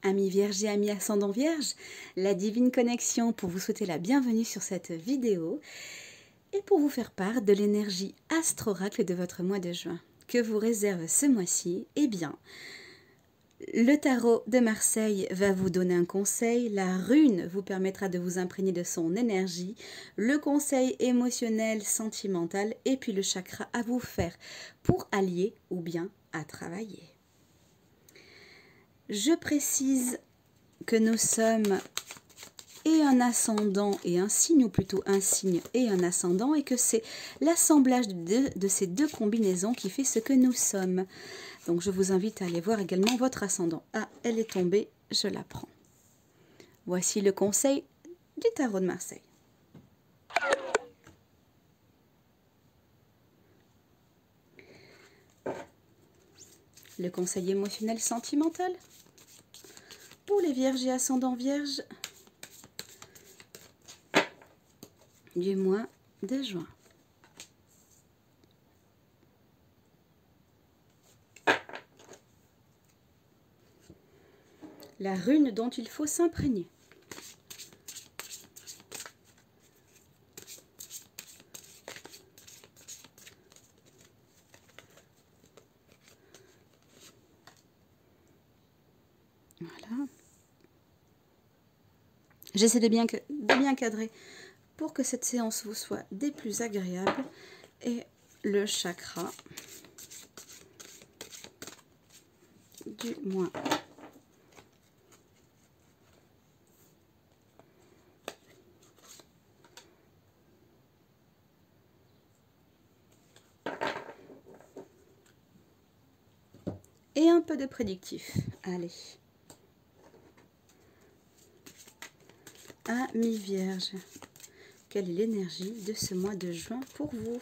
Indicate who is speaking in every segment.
Speaker 1: Amis Vierge et amis ascendant Vierge, la divine connexion pour vous souhaiter la bienvenue sur cette vidéo et pour vous faire part de l'énergie astro-oracle de votre mois de juin. Que vous réserve ce mois-ci? Eh bien, le tarot de Marseille va vous donner un conseil, la rune vous permettra de vous imprégner de son énergie, le conseil émotionnel, sentimental et puis le chakra à vous faire pour allier ou bien à travailler. Je précise que nous sommes et un ascendant et un signe, ou plutôt un signe et un ascendant, et que c'est l'assemblage de ces deux combinaisons qui fait ce que nous sommes. Donc je vous invite à aller voir également votre ascendant. Ah, elle est tombée, je la prends. Voici le conseil du tarot de Marseille. Le conseil émotionnel sentimental pour les vierges et ascendants vierges du mois de juin. La rune dont il faut s'imprégner. Voilà. J'essaie de bien cadrer pour que cette séance vous soit des plus agréables. Et le chakra du mois. Et un peu de prédictif. Allez. Amis Vierge, quelle est l'énergie de ce mois de juin pour vous?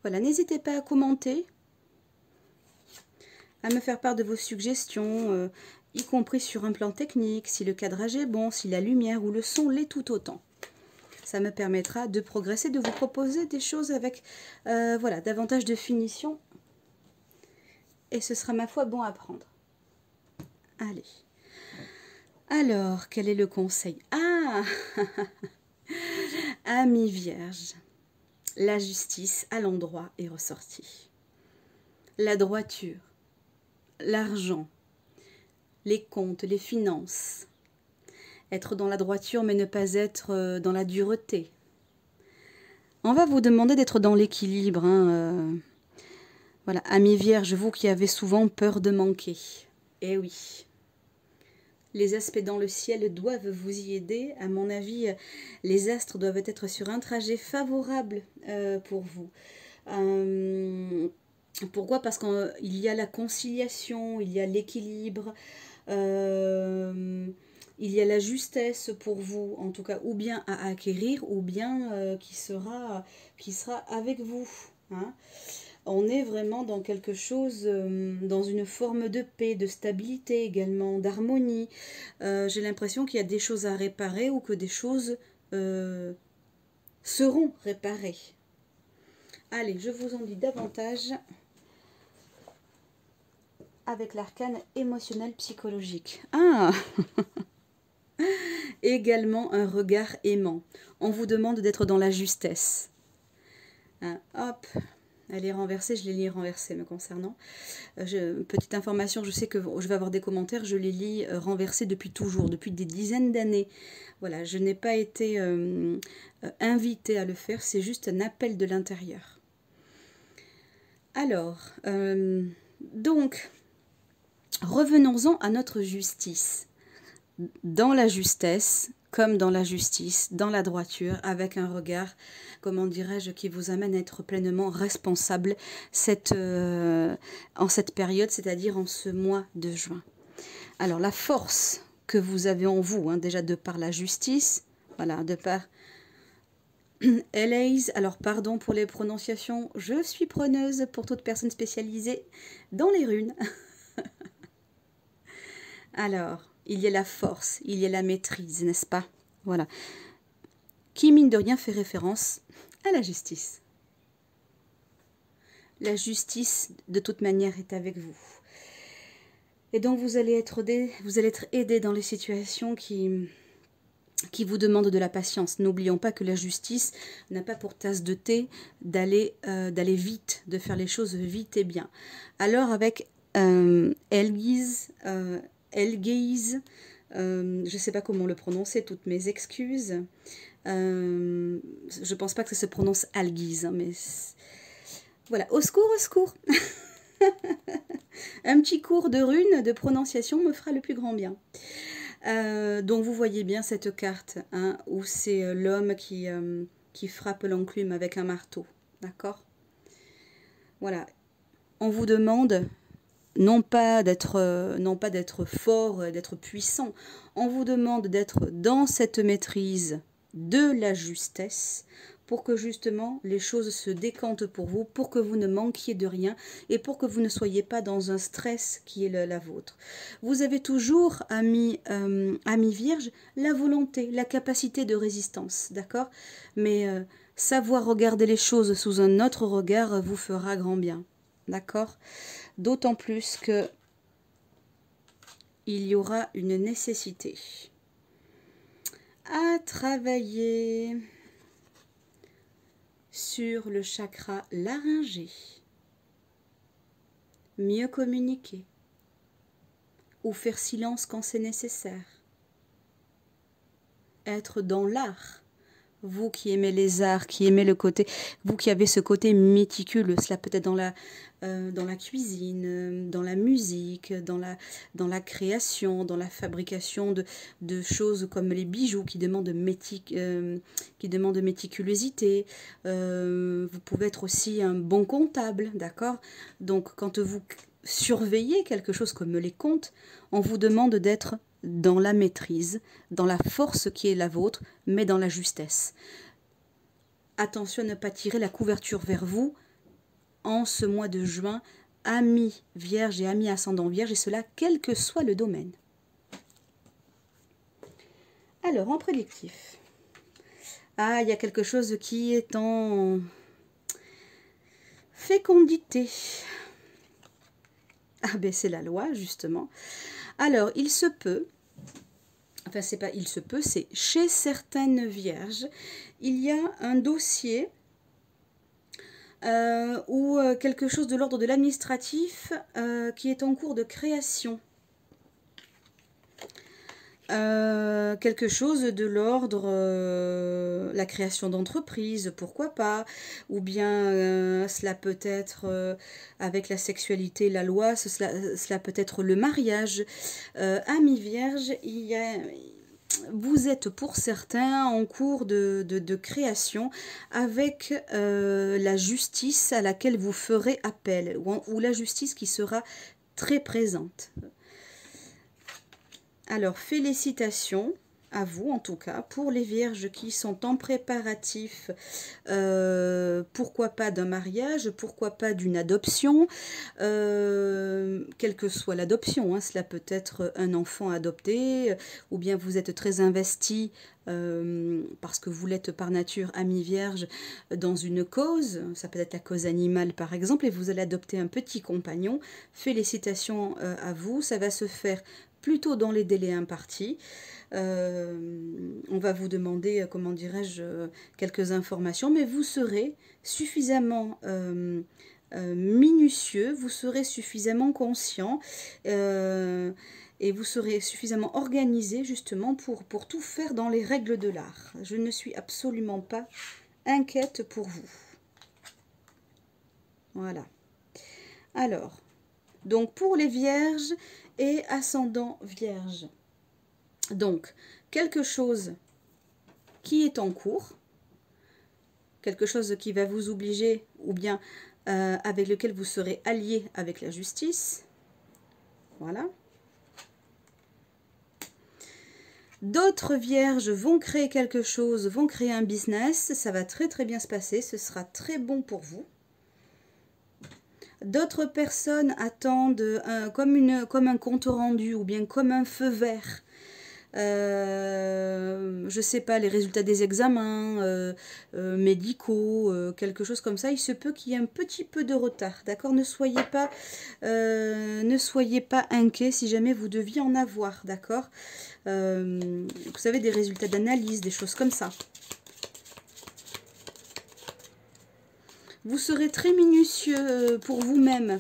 Speaker 1: Voilà, n'hésitez pas à commenter, à me faire part de vos suggestions, y compris sur un plan technique, si le cadrage est bon, si la lumière ou le son l'est tout autant. Ça me permettra de progresser, de vous proposer des choses avec voilà, davantage de finition. Et ce sera ma foi bon à prendre. Allez. Alors, quel est le conseil? Ah Amis Vierge, la justice à l'endroit est ressortie. La droiture, l'argent, les comptes, les finances. Être dans la droiture mais ne pas être dans la dureté. On va vous demander d'être dans l'équilibre. Voilà, amis Vierge, vous qui avez souvent peur de manquer. Eh oui. Les aspects dans le ciel doivent vous y aider. À mon avis, les astres doivent être sur un trajet favorable pour vous. Pourquoi? Parce qu'il y a la conciliation, il y a l'équilibre, il y a la justesse pour vous, en tout cas, ou bien à acquérir, ou bien qui sera avec vous. Hein. On est vraiment dans quelque chose, dans une forme de paix, de stabilité également, d'harmonie. J'ai l'impression qu'il y a des choses à réparer ou que des choses seront réparées. Allez, je vous en dis davantage avec l'arcane émotionnel psychologique. Ah également un regard aimant. On vous demande d'être dans la justesse. Hein, hop, elle est renversée, je les lis renversées me concernant. Petite information, je sais que je vais avoir des commentaires, je les lis renversées depuis toujours, depuis des dizaines d'années. Voilà, je n'ai pas été invitée à le faire, c'est juste un appel de l'intérieur. Alors, donc, revenons-en à notre justice. Dans la justesse, comme dans la justice, dans la droiture, avec un regard, comment dirais-je, qui vous amène à être pleinement responsable en cette période, c'est-à-dire en ce mois de juin. Alors, la force que vous avez en vous, hein, déjà de par la justice, voilà, de par Elise, alors pardon pour les prononciations, je suis preneuse pour toute personne spécialisée dans les runes. Alors, il y a la force, il y a la maîtrise, n'est-ce pas? Voilà. Qui, mine de rien, fait référence à la justice. La justice, de toute manière, est avec vous. Et donc, vous allez être aidé dans les situations qui vous demandent de la patience. N'oublions pas que la justice n'a pas pour tasse de thé d'aller vite, de faire les choses vite et bien. Alors, avec Elguise, je ne sais pas comment le prononcer, toutes mes excuses. Je ne pense pas que ça se prononce Alguise, hein, mais voilà, au secours, au secours. Un petit cours de runes, de prononciation me fera le plus grand bien. Donc vous voyez bien cette carte, hein, où c'est l'homme qui frappe l'enclume avec un marteau, d'accord? Voilà, on vous demande non pas d'être fort, d'être puissant, on vous demande d'être dans cette maîtrise de la justesse pour que justement les choses se décantent pour vous, pour que vous ne manquiez de rien et pour que vous ne soyez pas dans un stress qui est la vôtre. Vous avez toujours, ami Vierge, la volonté, la capacité de résistance, d'accord? Mais savoir regarder les choses sous un autre regard vous fera grand bien, d'accord? D'autant plus que il y aura une nécessité à travailler sur le chakra laryngé, mieux communiquer ou faire silence quand c'est nécessaire, être dans l'art. Vous qui aimez les arts, qui aimez le côté, vous qui avez ce côté méticuleux, cela peut être dans la cuisine, dans la musique, dans la création, dans la fabrication de choses comme les bijoux qui demandent méticulosité. Vous pouvez être aussi un bon comptable, d'accord? Donc quand vous surveillez quelque chose comme les comptes, on vous demande d'être dans la maîtrise, dans la force qui est la vôtre, mais dans la justesse. Attention à ne pas tirer la couverture vers vous en ce mois de juin, amis vierge et amis ascendant vierge, et cela quel que soit le domaine. Alors, en prédictif, il y a quelque chose qui est en fécondité. Ah ben c'est la loi, justement. Alors, il se peut, enfin c'est pas il se peut, c'est chez certaines vierges, il y a un dossier ou quelque chose de l'ordre de l'administratif qui est en cours de création. Quelque chose de l'ordre, la création d'entreprise, pourquoi pas, ou bien cela peut être avec la sexualité, la loi, cela peut être le mariage. Amis vierges, vous êtes pour certains en cours de création avec la justice à laquelle vous ferez appel, ou la justice qui sera très présente. Alors, félicitations à vous, en tout cas, pour les vierges qui sont en préparatif, pourquoi pas d'un mariage, pourquoi pas d'une adoption, quelle que soit l'adoption, hein, cela peut être un enfant adopté, ou bien vous êtes très investi parce que vous l'êtes par nature ami vierge dans une cause, ça peut être la cause animale par exemple, et vous allez adopter un petit compagnon. Félicitations à vous, ça va se faire plutôt dans les délais impartis. On va vous demander, comment dirais-je, quelques informations, mais vous serez suffisamment minutieux, vous serez suffisamment conscient et vous serez suffisamment organisé justement pour tout faire dans les règles de l'art. Je ne suis absolument pas inquiète pour vous. Voilà. Alors, donc pour les vierges et ascendant vierge. Donc, quelque chose qui est en cours, quelque chose qui va vous obliger, ou bien avec lequel vous serez allié avec la justice. Voilà. D'autres vierges vont créer quelque chose, vont créer un business, ça va très très bien se passer, ce sera très bon pour vous. D'autres personnes attendent comme un compte rendu ou bien comme un feu vert. Je sais pas, les résultats des examens médicaux, quelque chose comme ça. Il se peut qu'il y ait un petit peu de retard, d'accord? Ne soyez pas inquiets si jamais vous deviez en avoir, d'accord? Vous savez, des résultats d'analyse, des choses comme ça. Vous serez très minutieux pour vous-même.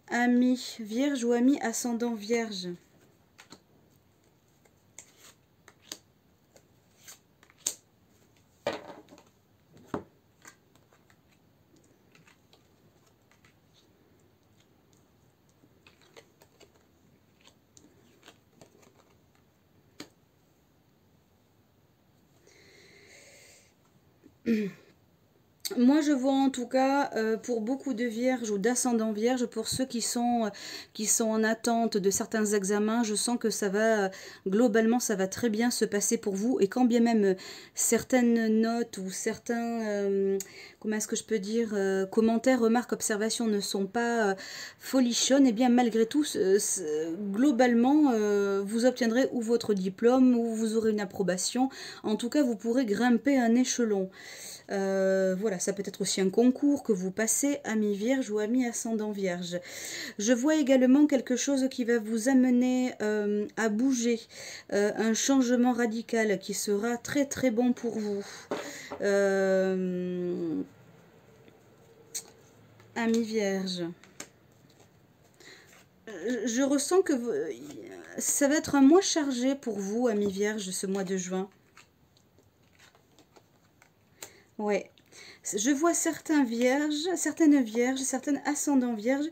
Speaker 1: Ami vierge ou ami ascendant vierge. Moi, je vois en tout cas pour beaucoup de vierges ou d'ascendants vierges, pour ceux qui sont en attente de certains examens, je sens que ça va, globalement, ça va très bien se passer pour vous. Et quand bien même certaines notes ou certains, comment est-ce que je peux dire, commentaires, remarques, observations ne sont pas folichonnes, et bien malgré tout, globalement, vous obtiendrez ou votre diplôme ou vous aurez une approbation. En tout cas, vous pourrez grimper un échelon. Voilà, ça peut être aussi un concours que vous passez, ami vierge ou ami ascendant vierge. Je vois également quelque chose qui va vous amener à bouger, un changement radical qui sera très très bon pour vous. Ami vierge. Je ressens que ça va être un mois chargé pour vous, ami vierge, ce mois de juin. Ouais. Je vois certaines vierges, certaines ascendants vierges.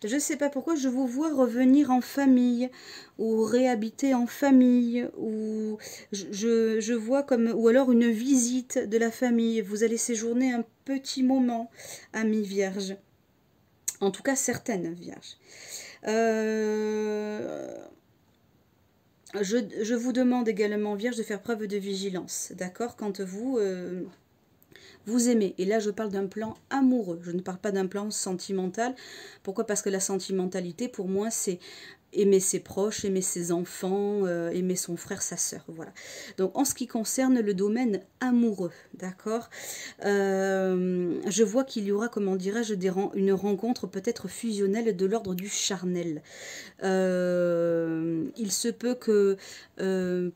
Speaker 1: Je ne sais pas pourquoi, je vous vois revenir en famille ou réhabiter en famille, ou je vois comme, ou alors une visite de la famille. Vous allez séjourner un petit moment, amis vierges. En tout cas, certaines vierges. Je vous demande également, vierge, de faire preuve de vigilance, d'accord, quand vous aimez. Et là, je parle d'un plan amoureux. Je ne parle pas d'un plan sentimental. Pourquoi? Parce que la sentimentalité, pour moi, c'est aimer ses proches, aimer ses enfants, aimer son frère, sa sœur. Voilà. Donc, en ce qui concerne le domaine amoureux, d'accord, je vois qu'il y aura, comment dirais-je, une rencontre peut-être fusionnelle de l'ordre du charnel. Il se peut que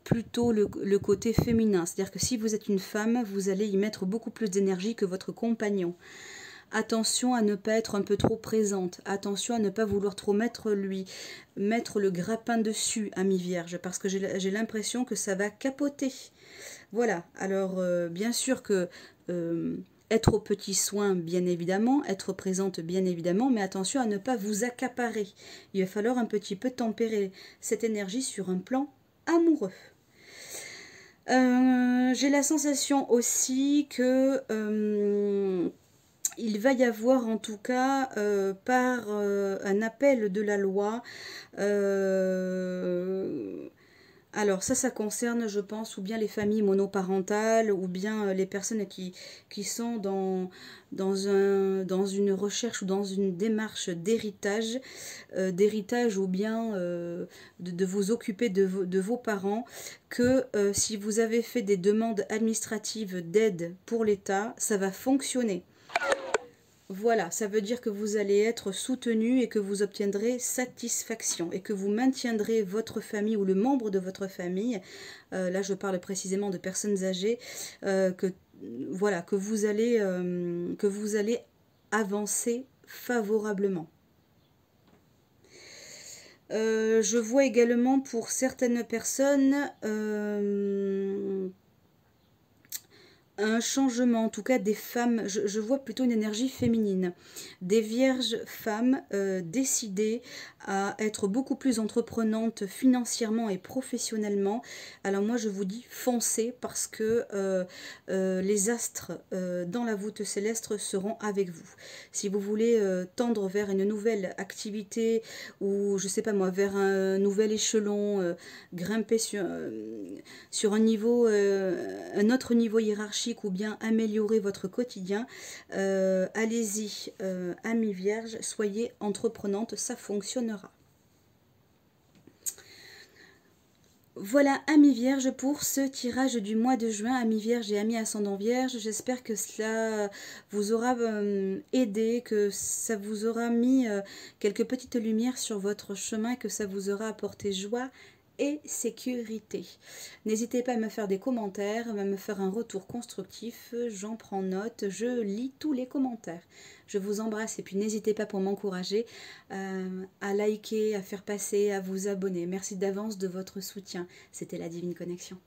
Speaker 1: plutôt le côté féminin, c'est-à-dire que si vous êtes une femme, vous allez y mettre beaucoup plus d'énergie que votre compagnon. Attention à ne pas être un peu trop présente, attention à ne pas vouloir trop mettre le grappin dessus, ami vierge, parce que j'ai l'impression que ça va capoter. Voilà, alors bien sûr que être aux petits soins, bien évidemment, être présente, bien évidemment, mais attention à ne pas vous accaparer. Il va falloir un petit peu tempérer cette énergie sur un plan amoureux. J'ai la sensation aussi que il va y avoir en tout cas par un appel de la loi, alors ça concerne, je pense, ou bien les familles monoparentales, ou bien les personnes qui sont dans une recherche ou dans une démarche d'héritage, ou bien de vous occuper de vos parents, que si vous avez fait des demandes administratives d'aide pour l'État, ça va fonctionner. Voilà, ça veut dire que vous allez être soutenu et que vous obtiendrez satisfaction et que vous maintiendrez votre famille ou le membre de votre famille. Là, je parle précisément de personnes âgées, voilà, que vous allez avancer favorablement. Je vois également pour certaines personnes un changement, en tout cas des femmes, je vois plutôt une énergie féminine, des vierges femmes décidées à être beaucoup plus entreprenantes financièrement et professionnellement. Alors moi je vous dis foncez, parce que les astres dans la voûte céleste seront avec vous. Si vous voulez tendre vers une nouvelle activité, ou je sais pas moi, vers un nouvel échelon, grimper sur un niveau, un autre niveau hiérarchique, chic ou bien améliorer votre quotidien, allez-y, Amis Vierge, soyez entreprenante, ça fonctionnera. Voilà, Amis Vierge, pour ce tirage du mois de juin, Amis Vierge et Amis Ascendant Vierge. J'espère que cela vous aura aidé, que ça vous aura mis quelques petites lumières sur votre chemin, que ça vous aura apporté joie et sécurité. N'hésitez pas à me faire des commentaires, à me faire un retour constructif, j'en prends note, je lis tous les commentaires. Je vous embrasse et puis n'hésitez pas pour m'encourager à liker, à faire passer, à vous abonner. Merci d'avance de votre soutien. C'était la Divine Connexion.